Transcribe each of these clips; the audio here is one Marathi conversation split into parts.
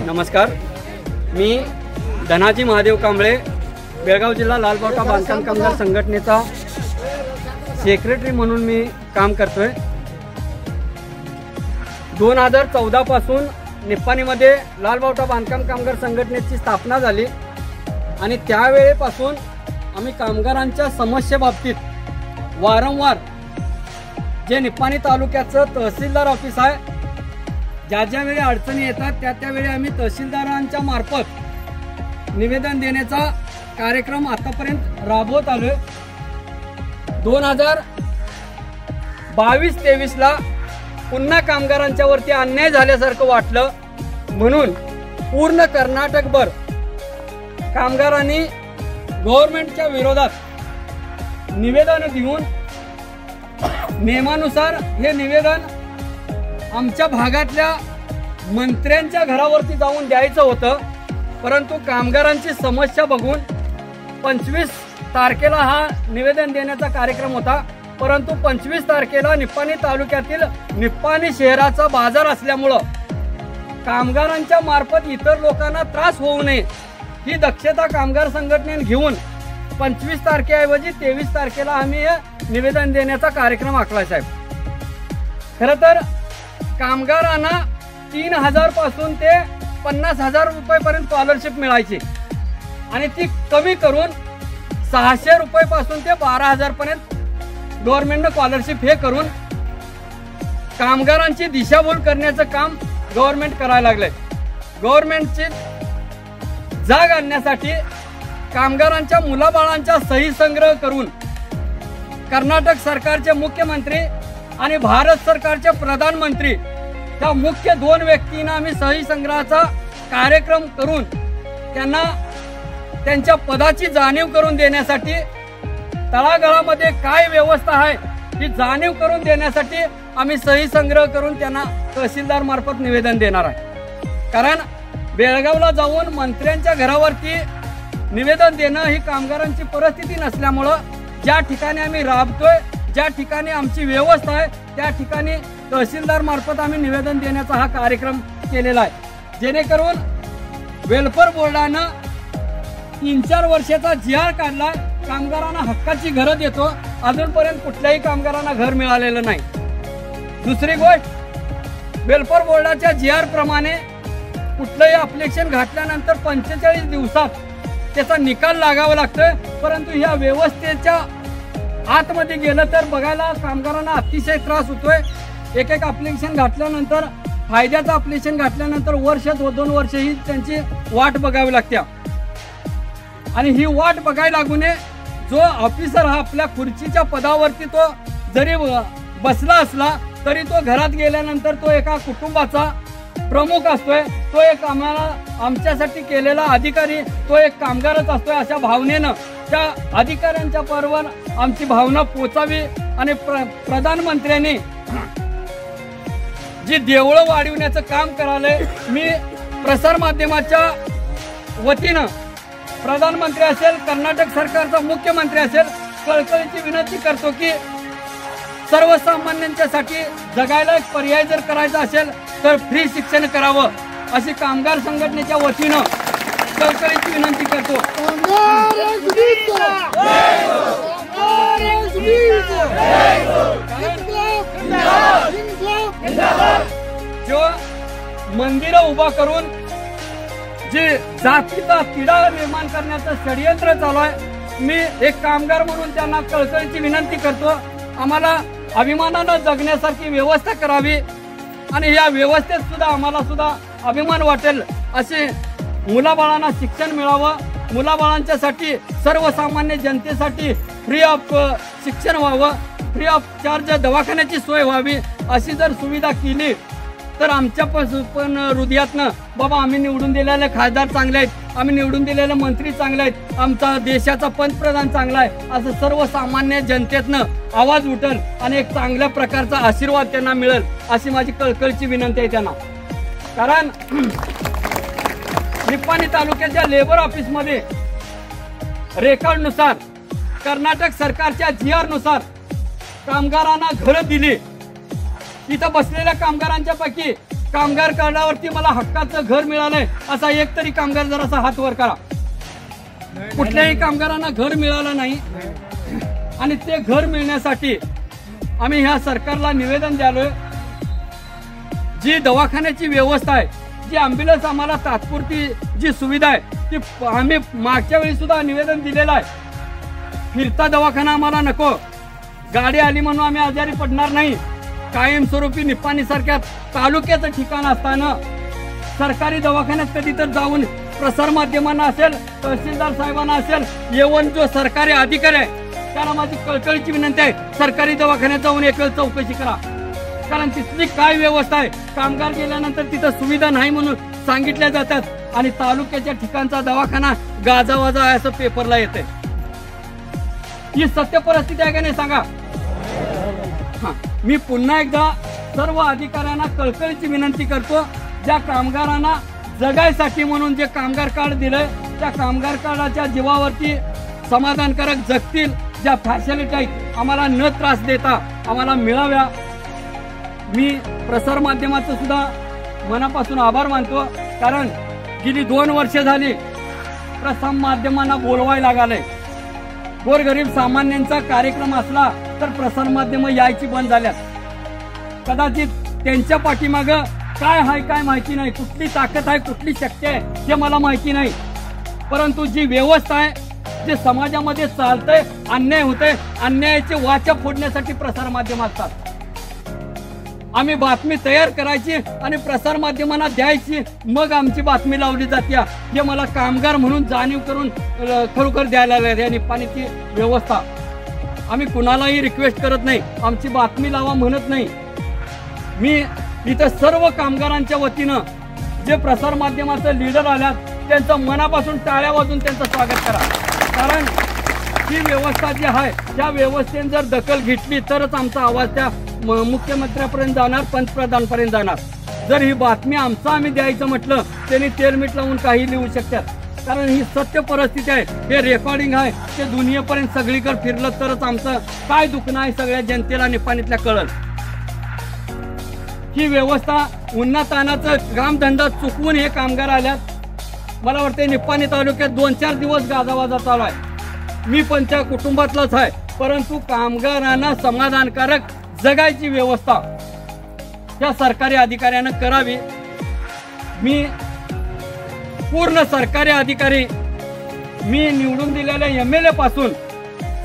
नमस्कार, मी धनाजी महादेव कांबळे, बेळगाव जिल्हा लालबावटा बांधकाम कामगार संघटनेचा सेक्रेटरी म्हणून मी काम करतोय। 2014 पासून निप्पाणीमध्ये लालबावटा बांधकाम कामगार संघटनेची स्थापना झाली आणि त्यावेळेपासून आम्ही कामगारांच्या समस्येबाबतीत वारंवार जे निप्पाणी तालुक्याचं तहसीलदार ऑफिस आहे, ज्या वेळी अडचणी येतात त्यावेळी आम्ही तहसीलदारांच्या मार्फत निवेदन देण्याचा कार्यक्रम आतापर्यंत राबवत आलोय। 2022-23 ला पुन्हा कामगारांच्या वरती अन्याय झाल्यासारखं वाटलं, म्हणून पूर्ण कर्नाटकभर कामगारांनी गव्हर्नमेंटच्या विरोधात निवेदन देऊन नियमानुसार हे निवेदन आमच्या भागातल्या मंत्र्यांच्या घरावरती जाऊन द्यायचं होतं, परंतु कामगारांची समस्या बघून 25 तारखेला हा निवेदन देण्याचा कार्यक्रम होता, परंतु 25 तारखेला निप्पाणी तालुक्यातील निप्पाणी शहराचा बाजार असल्यामुळं कामगारांच्या मार्फत इतर लोकांना त्रास होऊ नये ही दक्षता कामगार संघटनेने घेऊन 25 तारखेऐवजी 23 तारखेला आम्ही निवेदन देण्याचा कार्यक्रम आखला साहेब। खरं तर कामगारांना 3000 पासून ते 50,000 रुपयापर्यंत स्कॉलरशिप मिळायची आणि ती कमी करून 600 रुपयापासून ते 12,000 पर्यंत गव्हर्नमेंटने स्कॉलरशिप हे करून कामगारांची दिशाभूल करण्याचं काम गव्हर्नमेंट करायला लागलंय। गव्हर्नमेंटची जाग आणण्यासाठी कामगारांच्या मुलाबाळांचा सही संग्रह करून कर्नाटक सरकारचे मुख्यमंत्री आणि भारत सरकारचे प्रधानमंत्री त्या मुख्य 2 व्यक्तींना आम्ही सही संग्रहाचा कार्यक्रम करून त्यांना त्यांच्या पदाची जाणीव करून देण्यासाठी, तळागाळामध्ये काय व्यवस्था आहे ही जाणीव करून देण्यासाठी आम्ही सही संग्रह करून त्यांना तहसीलदार मार्फत निवेदन देणार आहे। कारण बेळगावला जाऊन मंत्र्यांच्या घरावरती निवेदन देणं ही कामगारांची परिस्थिती नसल्यामुळं ज्या ठिकाणी आम्ही राबतोय, ज्या ठिकाणी आमची व्यवस्था आहे त्या ठिकाणी तहसीलदार मार्फत आम्ही निवेदन देण्याचा हा कार्यक्रम केलेला आहे, जेणेकरून वेलफेअर बोर्डानं 3-4 वर्षाचा GR काढला, कामगारांना हक्काची घरं देतो, अजूनपर्यंत कुठल्याही कामगारांना घर मिळालेलं नाही। दुसरी गोष्ट, वेलफेअर बोर्डाच्या GR प्रमाणे कुठलंही अप्लिकेशन घातल्यानंतर 45 दिवसात त्याचा निकाल लागावा लागतोय, परंतु ह्या व्यवस्थेच्या आतमध्ये गेलं तर बघायला कामगारांना अतिशय त्रास होतोय। एक अप्लिकेशन घातल्यानंतर, फायद्याचं अप्लिकेशन घातल्यानंतर वर्ष 2 वर्ष ही त्यांची वाट बघावी लागते आणि ही वाट बघायला लागू नये। जो ऑफिसर हा आपल्या खुर्चीच्या पदावरती तो जरी बसला असला तरी तो घरात गेल्यानंतर तो एका कुटुंबाचा प्रमुख असतोय, तो एक आमच्यासाठी केलेला अधिकारी तो एक कामगारच असतोय, अशा भावनेनं त्या अधिकाऱ्यांच्या पर्यंत आमची भावना पोचावी आणि प्रधानमंत्र्यांनी जी देवळं वाढवण्याचं काम करायलंय, मी प्रसार माध्यमाच्या वतीनं प्रधानमंत्री असेल, कर्नाटक सरकारचा मुख्यमंत्री असेल, कळकळीची विनंती करतो की सर्वसामान्यांच्यासाठी जगायला एक पर्याय जर करायचा असेल तर फ्री शिक्षण करावं, अशी कामगार संघटनेच्या वतीनं कळकळीची विनंती करतो। जो मंदिरं उभा करून जे जातीचा तिढा निर्माण करण्याचं षडयंत्र चालू आहे, मी एक कामगार म्हणून त्यांना कळकळीची विनंती करतो, आम्हाला अभिमानानं जगण्यासारखी व्यवस्था करावी आणि या व्यवस्थेत सुद्धा आम्हाला सुद्धा अभिमान वाटेल असे मुलाबाळांना शिक्षण मिळावं मुलाबाळांच्यासाठी सर्वसामान्य जनतेसाठी फ्री ऑफ शिक्षण व्हावं, फ्री ऑफ चार्ज दवाखान्याची सोय व्हावी, अशी जर सुविधा केली तर आमच्या पण हृदयातनं बाबा आम्ही निवडून दिलेले खासदार चांगले आहेत, आम्ही निवडून दिलेले मंत्री चांगले आहेत, आमचा देशाचा पंतप्रधान चांगला आहे असं सर्वसामान्य जनतेतनं आवाज उठल आणि एक चांगल्या प्रकारचा आशीर्वाद त्यांना मिळेल अशी माझी कळकळीची विनंती आहे त्यांना. कारण निपाणी तालुक्याच्या लेबर ऑफिसमध्ये रेकॉर्डनुसार कर्नाटक सरकारच्या GR नुसार कामगारांना घरं दिली. तिथं बसलेल्या कामगारांच्या पैकी कामगार कार्डावरती मला हक्काचं घर मिळालंय असा एक तरी कामगार जरासा हात वर करा. कुठल्याही कामगारांना घर मिळालं नाही आणि ते घर मिळण्यासाठी आम्ही ह्या सरकारला निवेदन द्यालोय. जी दवाखान्याची व्यवस्था आहे, जी ॲम्ब्युलन्स आम्हाला तात्पुरती जी सुविधा आहे ती आम्ही मागच्या वेळी सुद्धा निवेदन दिलेलं आहे. फिरता दवाखाना आम्हाला नको, गाडी आली म्हणून आम्ही आजारी पडणार नाही. कायमस्वरूपी निपाणी सारख्या तालुक्याचं ठिकाण असताना सरकारी दवाखान्यात कधी तर जाऊन प्रसार माध्यमांना असेल, तहसीलदार साहेबांना असेल, येऊन जो सरकारी अधिकारी आहे त्याला माझी कळकळीची विनंती आहे, सरकारी दवाखान्यात जाऊन एक वेळ चौकशी करा. कारण तिथली काय व्यवस्था आहे, कामगार गेल्यानंतर तिथं सुविधा नाही म्हणून सांगितल्या जातात आणि तालुक्याच्या ठिकाणचा दवाखाना गाजावाजा आहे असं पेपरला येते. ही सत्य परिस्थिती आहे का नाही सांगा. मी पुन्हा एकदा सर्व अधिकाऱ्यांना कळकळीची विनंती करतो, ज्या कामगारांना जगायसाठी म्हणून जे कामगार कार्ड दिलंय त्या कामगार कार्डाच्या जीवावरती समाधानकारक जगतील, ज्या फॅसिलिटी आहेत आम्हाला न त्रास देता आम्हाला मिळाव्या. मी प्रसार माध्यमाचं सुद्धा मनापासून आभार मानतो. कारण गेली 2 वर्ष झाली प्रसार माध्यमांना बोलवायला लागलंय. गोरगरीब सामान्यांचा कार्यक्रम असला तर प्रसार माध्यम यायची बंद झाल्यात. कदाचित त्यांच्या पाठीमाग काय आहे काय माहिती नाही, कुठली ताकद आहे कुठली शक्ती आहे हे मला माहिती नाही. परंतु जी व्यवस्था आहे, जे समाजामध्ये चालतंय, अन्याय होतंय, अन्यायाचे वाचा फोडण्यासाठी प्रसार माध्यम असतात. आम्ही बातमी तयार करायची आणि प्रसार माध्यमांना द्यायची, मग आमची बातमी लावली जाते. हे मला कामगार म्हणून जाणीव करून खरोखर द्यायला लागले. या निपाणीची व्यवस्था आम्ही कुणालाही रिक्वेस्ट करत नाही, आमची बातमी लावा म्हणत नाही. मी इथं सर्व कामगारांच्या वतीनं जे प्रसार माध्यमाचं लीडर आल्यात त्यांचं मनापासून टाळ्या वाजून त्यांचं स्वागत करा. कारण ही व्यवस्था जी आहे त्या व्यवस्थेने जर दखल घेतली तरच आमचा आवाज त्या मुख्यमंत्र्यापर्यंत जाणार, पंतप्रधानपर्यंत जाणार. जर ही बातमी आमचं आम्ही द्यायचं म्हटलं त्यांनी तेलमीठ लावून काही लिहू शकतात. कारण ही सत्य परिस्थिती आहे, हे रेकॉर्डिंग आहे, ते दुनियेपर्यंत सगळीकडे फिरलं तरच आमचं काय दुखणं आहे सगळ्या जनतेला निपाणीतल्या कळल. ही व्यवस्था उन्हातानाचं कामधंदा चुकवून हे कामगार आल्यात. मला वाटते निपाणी तालुक्यात 2-4 दिवस गाजावाजा चालू आहे. मी पण त्या कुटुंबातलाच आहे, परंतु कामगारांना समाधानकारक जगायची व्यवस्था या सरकारी अधिकाऱ्यानं करावी. मी पूर्ण सरकारी अधिकारी, मी निवडून दिलेल्या MLA पासून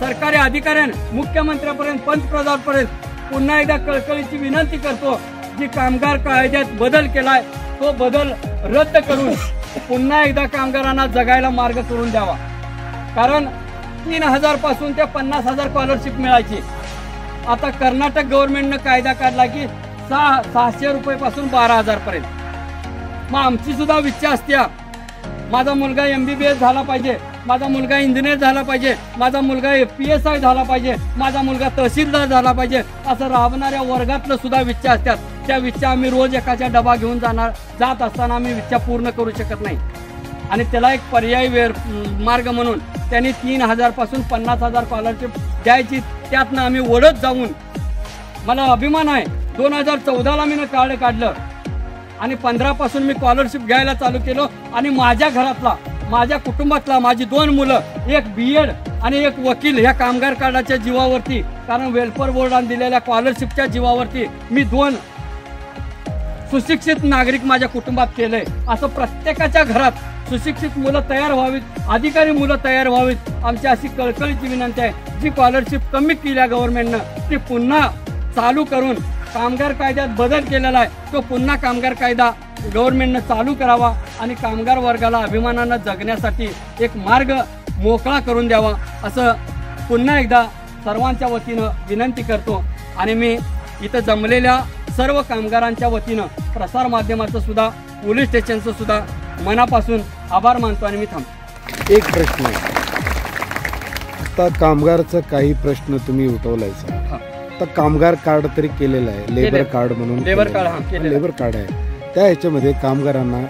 सरकारी अधिकाऱ्यांना मुख्यमंत्र्यापर्यंत पंतप्रधानपर्यंत पुन्हा एकदा कळकळीची विनंती करतो, जी कामगार कायद्यात बदल केलाय तो बदल रद्द करून पुन्हा एकदा कामगारांना जगायला मार्ग करून द्यावा. कारण 3000 पासून ते 50,000 स्कॉलरशिप मिळायची. आता कर्नाटक गव्हर्नमेंटनं कायदा काढला की 600 रुपये पासून 12,000 पर्यंत. मग आमची सुद्धा इच्छा असते, माझा मुलगा MBBS झाला पाहिजे, माझा मुलगा इंजिनियर झाला पाहिजे, माझा मुलगा PSI झाला पाहिजे, माझा मुलगा तहसीलदार झाला पाहिजे, असं राबणाऱ्या वर्गातलं सुद्धा इच्छा असतात. त्या इच्छा आम्ही रोज एकाच्या डबा घेऊन जात असताना आम्ही इच्छा पूर्ण करू शकत नाही. आणि त्याला एक पर्यायी मार्ग म्हणून त्यांनी 3000 पासून 50,000 स्कॉलरशिप द्यायची. त्यातनं आम्ही ओढत जाऊन, मला अभिमान आहे, 2014ला मी कार्ड काढलं आणि 15 पासून मी स्कॉलरशिप घ्यायला चालू केलं. आणि माझ्या घरातला, माझ्या कुटुंबातला माझी 2 मुलं, एक BEd आणि एक वकील, ह्या कामगार कार्डाच्या जीवावरती, कारण वेलफेअर बोर्डाने दिलेल्या स्कॉलरशिपच्या जीवावरती मी 2 सुशिक्षित नागरिक माझ्या कुटुंबात केलंय. असं प्रत्येकाच्या घरात सुशिक्षित मुलं तयार व्हावीत, अधिकारी मुलं तयार व्हावीत, आमची अशी कळकळीची विनंती आहे. जी स्कॉलरशिप कमी केल्या गव्हर्नमेंटनं ती पुन्हा चालू करून कामगार कायद्यात बदल केलेला आहे, तो पुन्हा कामगार कायदा गव्हर्नमेंटनं चालू करावा आणि कामगार वर्गाला अभिमानानं जगण्यासाठी एक मार्ग मोकळा करून द्यावा असं पुन्हा एकदा सर्वांच्या वतीनं विनंती करतो। आणि मी इथं जमलेल्या सर्व कामगारांच्या वतीनं प्रसारमाध्यमाचं सुद्धा पोलीस स्टेशनचं सुद्धा मनापासून आभार मानतो आणि मी थांबतो। एक प्रश्न आहे, आता कामगारचा काही प्रश्न तुम्ही उठवलाय सर, आता कामगार कार्ड तरी केलेलं आहे, लेबर कार्ड म्हणून लेबर कार्ड लेबर कार्ड आहे, त्या ह्याच्यामध्ये कामगारांना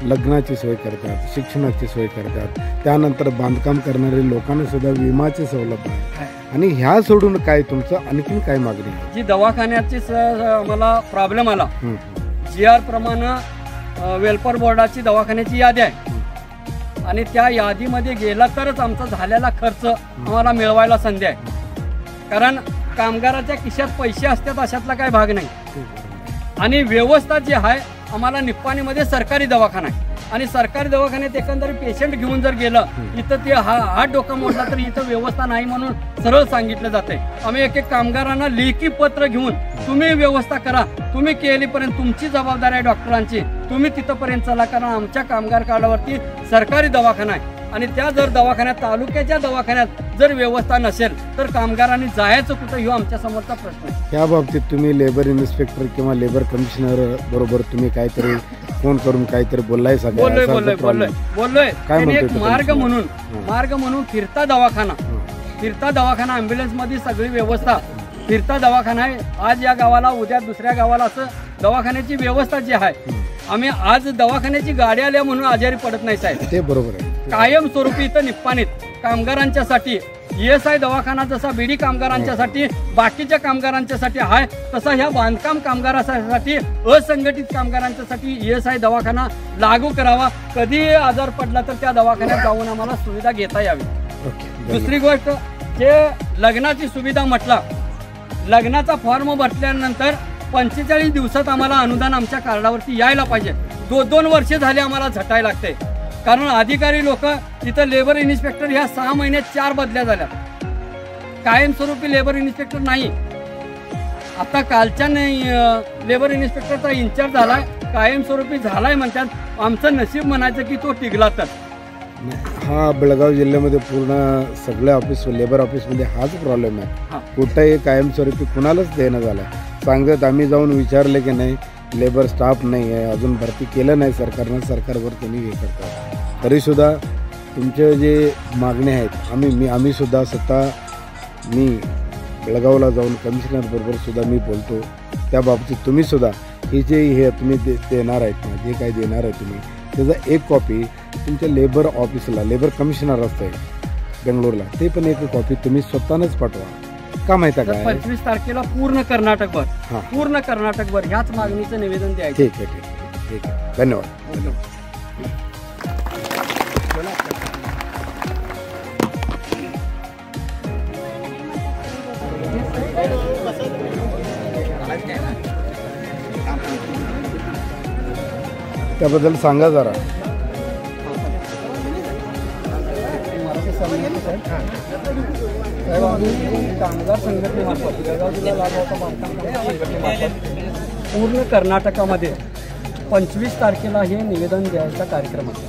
लग्नाची सोय करतात, शिक्षणाची सोय करतात, त्यानंतर बांधकाम करणारे लोकांना सुद्धा विमाची सवलत आहे, आणि ह्या सोडून काय तुमचं आणखीन काय मागणी आहे? जी दवाखान्याची आम्हाला प्रॉब्लेम आला, GR प्रमाणे वेलफेअर बोर्डाची दवाखान्याची यादी आहे आणि त्या यादीमध्ये गेला तरच आमचा झालेला खर्च आम्हाला मिळवायला संधी आहे, कारण कामगाराच्या खिशात पैसे असतात अशातला काय भाग नाही। आणि व्यवस्था जी आहे, आम्हाला निप्पाणीमध्ये सरकारी दवाखाना आहे आणि सरकारी दवाखान्यात एकंदरीत पेशंट घेऊन जर गेलं इथं ते हात डोका मोडला तर इथं व्यवस्था नाही म्हणून सरळ सांगितलं जाते। आम्ही एक एक कामगारांना लेखी पत्र घेऊन तुम्ही व्यवस्था करा, तुम्ही केलीपर्यंत तुमची जबाबदारी आहे डॉक्टरांची, तुम्ही तिथंपर्यंत चला, कारण आमच्या कामगार कार्डावरती सरकारी दवाखाना आहे आणि त्या जर दवाखान्यात तालुक्याच्या दवाखान्यात जर व्यवस्था नसेल तर कामगारांनी जायचं कुठं, ह्यो आमच्या समोरचा प्रश्न आहे। या बाबतीत तुम्ही लेबर इन्स्पेक्टर किंवा लेबर कमिशनर बरोबर तुम्ही काहीतरी फोन करून काहीतरी बोललाय? बोललोय एक मार्ग म्हणून फिरता दवाखाना ॲम्ब्युलन्स मध्ये सगळी व्यवस्था, फिरता दवाखाना आहे, आज या गावाला उद्या दुसऱ्या गावाला असं दवाखान्याची व्यवस्था जी आहे। आम्ही आज दवाखान्याची गाडी आल्या म्हणून आजारी पडत नाही साहेब, ते बरोबर आहे। कायमस्वरूपी इथं निप्पाणीत कामगारांच्यासाठी ESI दवाखाना जसा बीडी कामगारांच्यासाठी बाकीच्या कामगारांच्यासाठी आहे, तसा ह्या बांधकाम कामगारांसाठी असंघटित कामगारांच्यासाठी ESI दवाखाना लागू करावा। कधी आजार पडला तर त्या दवाखान्यात जाऊन आम्हाला सुविधा घेता यावी। दुसरी गोष्ट, जे लग्नाची सुविधा म्हटलं, लग्नाचा फॉर्म भरल्यानंतर 45 दिवसात आम्हाला अनुदान आमच्या कार्डावरती यायला पाहिजे। 2 वर्ष झाले आम्हाला झटायला लागते, कारण अधिकारी लोक इथं लेबर इन्स्पेक्टर ह्या 6 महिन्यात 4 बदल्या झाल्या, कायमस्वरूपी लेबर इन्स्पेक्टर नाही। आता कालच्या लेबर इन्स्पेक्टरचा इन्चार्ज झालाय, कायमस्वरूपी झालाय म्हणतात, आमचं नशीब म्हणायचं की तो टिकला तर। हा बेळगाव जिल्ह्यामध्ये पूर्ण सगळ्या ऑफिस लेबर ऑफिसमध्ये हाच प्रॉब्लेम आहे, कुठंही कायमस्वरूपी कुणालाच देणं झालं। सांगतात आम्ही जाऊन विचारले की नाही, लेबर स्टाफ नाही आहे, अजून भरती केलं नाही सरकारनं, सरकारवर त्यांनी हे करतात। तरीसुद्धा तुमचे जे मागणे आहेत आम्ही सुद्धा स्वतः मी बेळगावला जाऊन कमिशनर बरोबर सुद्धा मी बोलतो, त्या बाबतीत तुम्ही सुद्धा हे जे हे तुम्ही देणार आहेत ना, जे काही देणार आहे तुम्ही, त्याचा एक कॉपी तुमच्या लेबर ऑफिसला, लेबर कमिशनर असते बेंगलोरला, ते पण एक कॉपी तुम्ही स्वतःच पाठवा। का माहिती आहे का, 25 तारखेला पूर्ण कर्नाटकभर ह्याच मागणीचं निवेदन द्यायचं। ठीक आहे, धन्यवाद। त्याबद्दल सांगा जरा। कामगार संघटनेमार्फत बेळगाव जिल्हा लागू होता बांधकाम संघटनेमार्फत पूर्ण कर्नाटकामध्ये 25 तारखेला हे निवेदन द्यायचा कार्यक्रम आहे।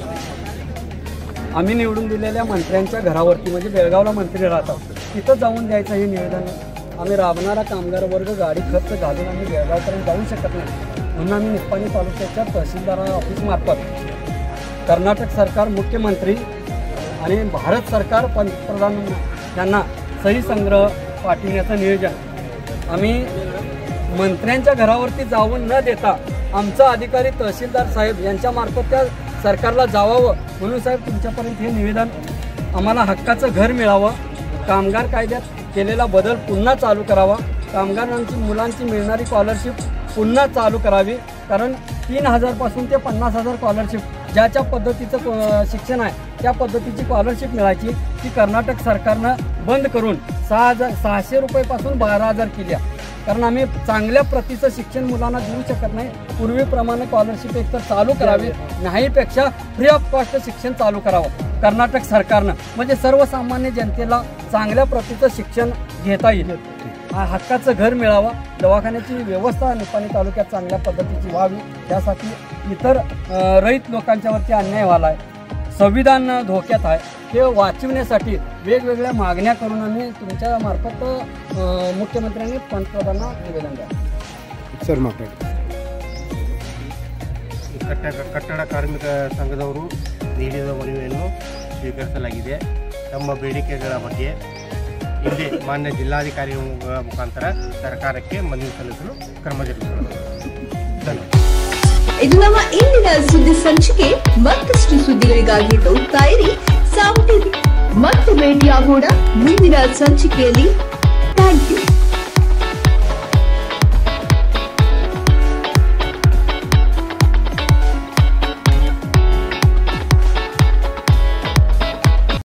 आम्ही निवडून दिलेल्या मंत्र्यांच्या घरावरती, म्हणजे बेळगावला मंत्री राहतात तिथं जाऊन द्यायचं हे निवेदन। आम्ही राबणारा कामगार वर्ग गाडी खर्च घालून आम्ही बेळगावपर्यंत जाऊ शकत नाही, म्हणून आम्ही निप्पाणी तालुक्याच्या तहसीलदार ऑफिसमार्फत कर्नाटक सरकार, मुख्यमंत्री आणि भारत सरकार पंतप्रधान यांना सही संग्रह पाठविण्याचं नियोजन आम्ही मंत्र्यांच्या घरावरती जाऊन न देता आमचा अधिकारी तहसीलदार साहेब यांच्यामार्फत त्या सरकारला जावावं म्हणून साहेब तुमच्यापर्यंत हे निवेदन, आम्हाला हक्काचं घर मिळावं, कामगार कायद्यात केलेला बदल पुन्हा चालू करावा, कामगारांची मुलांची मिळणारी स्कॉलरशिप पुन्हा चालू करावी, कारण 3000 पासून ते 50,000 स्कॉलरशिप ज्या पद्धतीचं शिक्षण आहे त्या पद्धतीची स्कॉलरशिप मिळायची ती कर्नाटक सरकारनं बंद करून 6,600 रुपयेपासून 12,000 केली आहे। कारण आम्ही चांगल्या प्रतीचं शिक्षण मुलांना देऊ शकत नाही, पूर्वीप्रमाणे स्कॉलरशिप एकतर चालू करावी, नाहीपेक्षा फ्री ऑफ कॉस्ट शिक्षण चालू करावं कर्नाटक सरकारनं, म्हणजे सर्वसामान्य जनतेला चांगल्या प्रतीचं शिक्षण घेता येईल। हक्काचं घर मिळावं, दवाखान्याची व्यवस्था निपाणी तालुक्यात चांगल्या पद्धतीची व्हावी, त्यासाठी इतर रहित लोकांच्यावरती अन्याय व्हायला आहे, संविधान धोक्यात आहे, हे वाचवण्यासाठी वेगवेगळ्या मागण्या करून आम्ही तुमच्या मार्फत मुख्यमंत्र्यांनी पंतप्रधानांना निवेदन द्या. ಸರ್ ಮಾತಾಡಿ. ಕಟ್ಟಡ ಕಾರ್ಮಿಕ ಸಂಘದವರು ನೀಡಿದ ಮನವಿಯನ್ನು ಸ್ವೀಕರಿಸಲಾಗಿದೆ. ತಮ್ಮ ಬೇಡಿಕೆಗಳ ಬಗ್ಗೆ ಹಿಂದೆ ಮಾನ್ಯ ಜಿಲ್ಲಾಧಿಕಾರಿಗಳ ಮುಖಾಂತರ ಸರ್ಕಾರಕ್ಕೆ ಮನವಿ ಸಲ್ಲಿಸಲು ಕ್ರಮ ಜರುಗಿಸಲಾಗಿದೆ. ಇದು ನಮ್ಮ ಇಂದಿನ ಸುದ್ದಿ ಸಂಚಿಕೆ. ಮತ್ತಷ್ಟು ಸುದ್ದಿಗಳಿಗಾಗಿ ನೋಡ್ತಾ ಇರಿ ಸಾಮ್ ಟಿವಿ. ಮತ್ತೆ ಭೇಟಿಯಾಗೋಣ ಮುಂದಿನ ಸಂಚಿಕೆಯಲ್ಲಿ. Thank you.